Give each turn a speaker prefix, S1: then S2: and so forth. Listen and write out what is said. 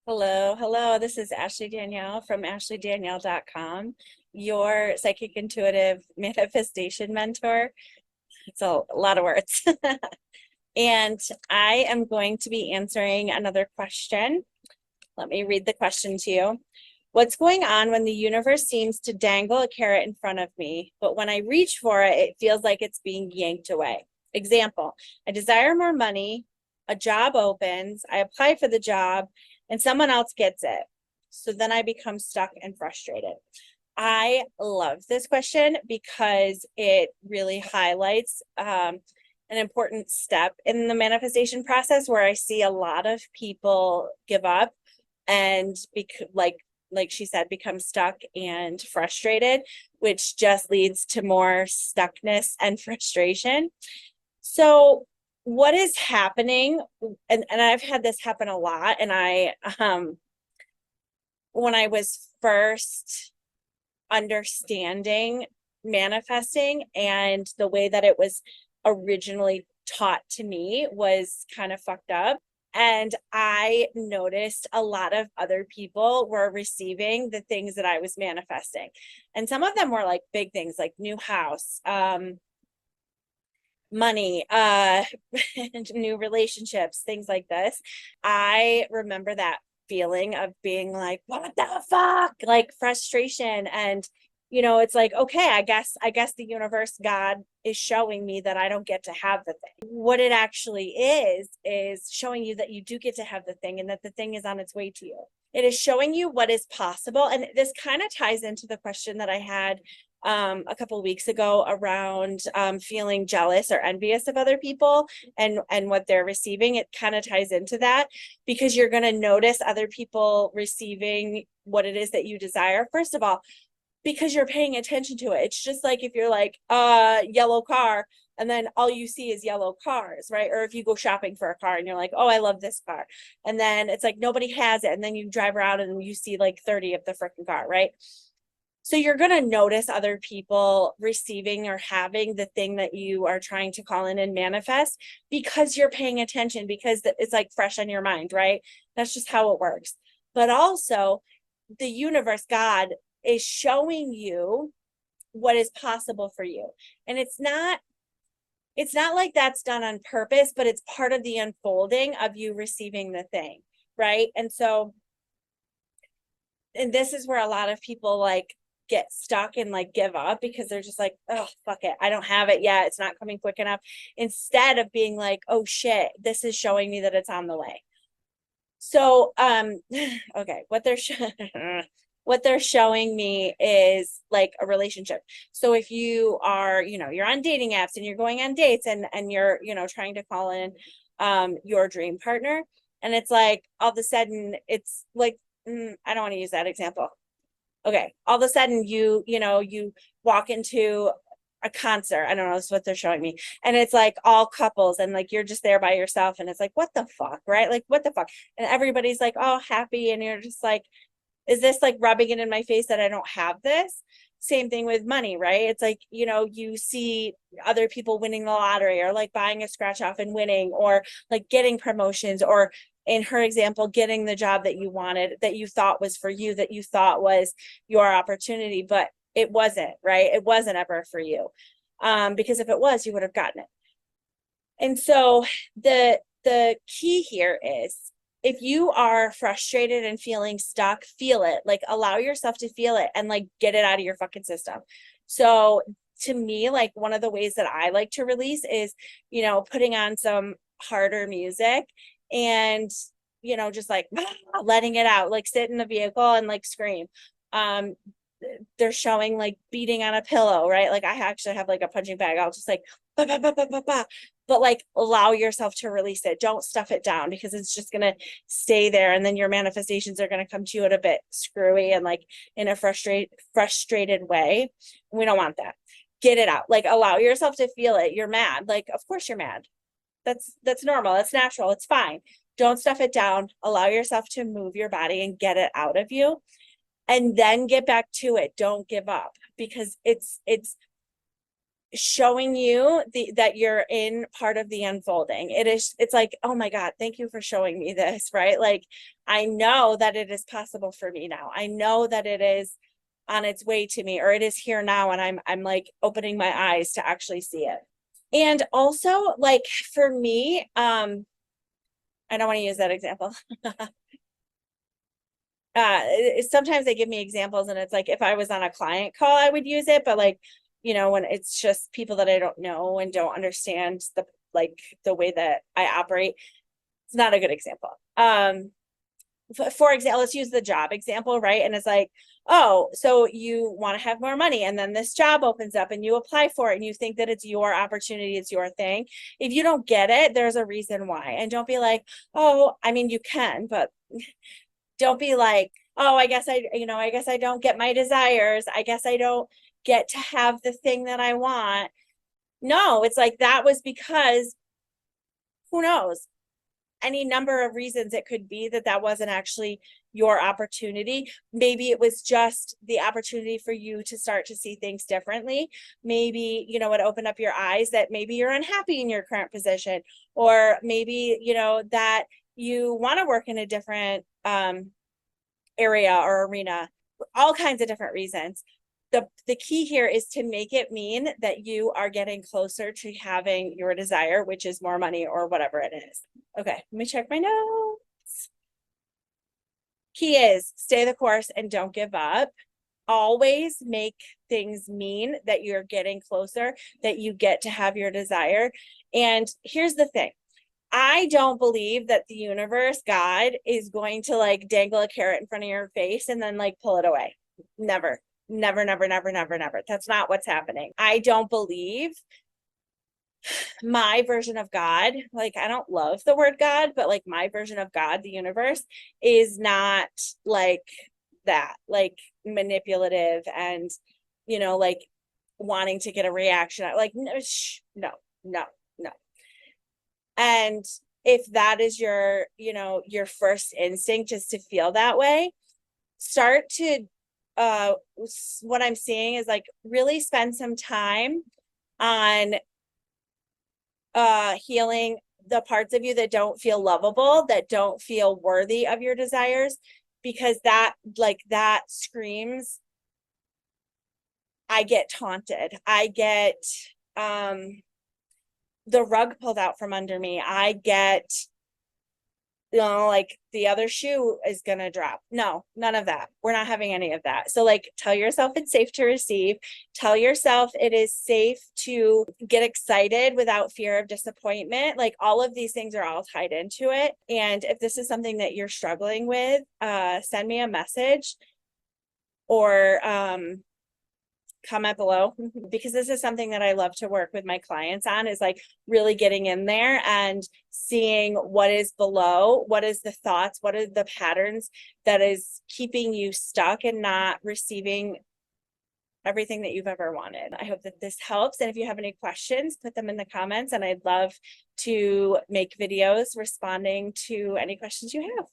S1: Hello, hello. This is Ashley Danielle from ashleydanielle.com, your psychic intuitive manifestation mentor. It's a lot of words. And I am going to be answering another question. Let me read the question to you. What's going on when the universe seems to dangle a carrot in front of me, but when I reach for it, it feels like it's being yanked away? Example, I desire more money, a job opens, I apply for the job, and someone else gets it. So then I become stuck and frustrated. I love this question because it really highlights an important step in the manifestation process where I see a lot of people give up and like she said, become stuck and frustrated, which just leads to more stuckness and frustration. So what is happening, and I've had this happen a lot, and when I was first understanding manifesting and the way that it was originally taught to me was kind of fucked up. And I noticed a lot of other people were receiving the things that I was manifesting. And some of them were like big things like new house, money, new relationships, things like this. I remember that feeling of being like, what the fuck? Like frustration. And it's like, okay, I guess the universe, God is showing me that I don't get to have the thing. What it actually is showing you that you do get to have the thing and that the thing is on its way to you. It is showing you what is possible. And this kind of ties into the question that I had a couple of weeks ago around feeling jealous or envious of other people and what they're receiving. It kind of ties into that because you're going to notice other people receiving what it is that you desire. First of all, because you're paying attention to it. It's just like if you're like yellow car and then all you see is yellow cars, right? Or if you go shopping for a car and you're like, oh, I love this car. And then it's like nobody has it. And then you drive around and you see like 30 of the freaking car, right? So you're going to notice other people receiving or having the thing that you are trying to call in and manifest because you're paying attention, because it's like fresh on your mind, right? That's just how it works. But also, the universe, God, is showing you what is possible for you. And it's not like that's done on purpose, but it's part of the unfolding of you receiving the thing, right? And this is where a lot of people like get stuck and like give up because they're just like, oh, fuck it, I don't have it yet, it's not coming quick enough, instead of being like, oh shit, this is showing me that it's on the way. So okay, what they're showing me is like a relationship. So if you are, you're on dating apps and you're going on dates and you're, trying to call in your dream partner, and it's like all of a sudden it's like, I don't want to use that example. Okay, all of a sudden you walk into a concert. I don't know, that's what they're showing me. And it's like all couples and like you're just there by yourself and it's like, what the fuck, right? Like what the fuck? And everybody's like, oh, happy, and you're just like, is this like rubbing it in my face that I don't have this? Same thing with money, right? It's like, you see other people winning the lottery or like buying a scratch off and winning or like getting promotions, or in her example, getting the job that you wanted, that you thought was for you, that you thought was your opportunity, but it wasn't, right? It wasn't ever for you. Because if it was, you would have gotten it. And so the key here is, if you are frustrated and feeling stuck, feel it. Like allow yourself to feel it and like get it out of your fucking system. So to me, like one of the ways that I like to release is, putting on some harder music and, just like letting it out, like sit in the vehicle and like scream. Um, they're showing like beating on a pillow, right? Like I actually have like a punching bag. I'll just like, bah, bah, bah, bah, bah, bah. But like allow yourself to release it. Don't stuff it down because it's just going to stay there. And then your manifestations are going to come to you at a bit screwy and like in a frustrated way. We don't want that. Get it out. Like allow yourself to feel it. You're mad. Like, of course you're mad. That's normal. That's natural. It's fine. Don't stuff it down. Allow yourself to move your body and get it out of you, and then get back to it. Don't give up, because showing you that you're in part of the unfolding. It's like, oh my God, thank you for showing me this, right? Like, I know that it is possible for me now. I know that it is on its way to me, or it is here now, and I'm like opening my eyes to actually see it. And also, like, for me, I don't want to use that example. Sometimes they give me examples and it's like, if I was on a client call, I would use it, but like, when it's just people that I don't know and don't understand the way that I operate, it's not a good example. For example, let's use the job example, right? And it's like, oh, so you want to have more money, and then this job opens up and you apply for it and you think that it's your opportunity, it's your thing. If you don't get it, there's a reason why. And don't be like, oh, I mean, you can, but don't be like, oh, I guess I don't get my desires. I guess I don't get to have the thing that I want. No, it's like, that was because, who knows, any number of reasons it could be that wasn't actually your opportunity. Maybe it was just the opportunity for you to start to see things differently. Maybe, it opened up your eyes that maybe you're unhappy in your current position, or maybe, that you want to work in a different area or arena, all kinds of different reasons. The key here is to make it mean that you are getting closer to having your desire, which is more money or whatever it is. Okay, let me check my notes. Key is stay the course and don't give up. Always make things mean that you're getting closer, that you get to have your desire. And here's the thing. I don't believe that the universe, God, is going to like dangle a carrot in front of your face and then like pull it away. Never, never, never, never, never, never. That's not what's happening. I don't believe my version of God, like, I don't love the word God, but like my version of God, the universe, is not like that, like manipulative and, like wanting to get a reaction. Like, no, no, no, no. And if that is your, your first instinct, just to feel that way, start to, what I'm seeing is like really spend some time on healing the parts of you that don't feel lovable, that don't feel worthy of your desires, because that screams, I get taunted. I get, the rug pulled out from under me. I get, like the other shoe is gonna drop. No, none of that. We're not having any of that. So like, tell yourself it's safe to receive. Tell yourself it is safe to get excited without fear of disappointment. Like, all of these things are all tied into it. And if this is something that you're struggling with, send me a message or comment below, because this is something that I love to work with my clients on, is like really getting in there and seeing what is below, what is the thoughts, what are the patterns that is keeping you stuck and not receiving everything that you've ever wanted. I hope that this helps. And if you have any questions, put them in the comments, and I'd love to make videos responding to any questions you have.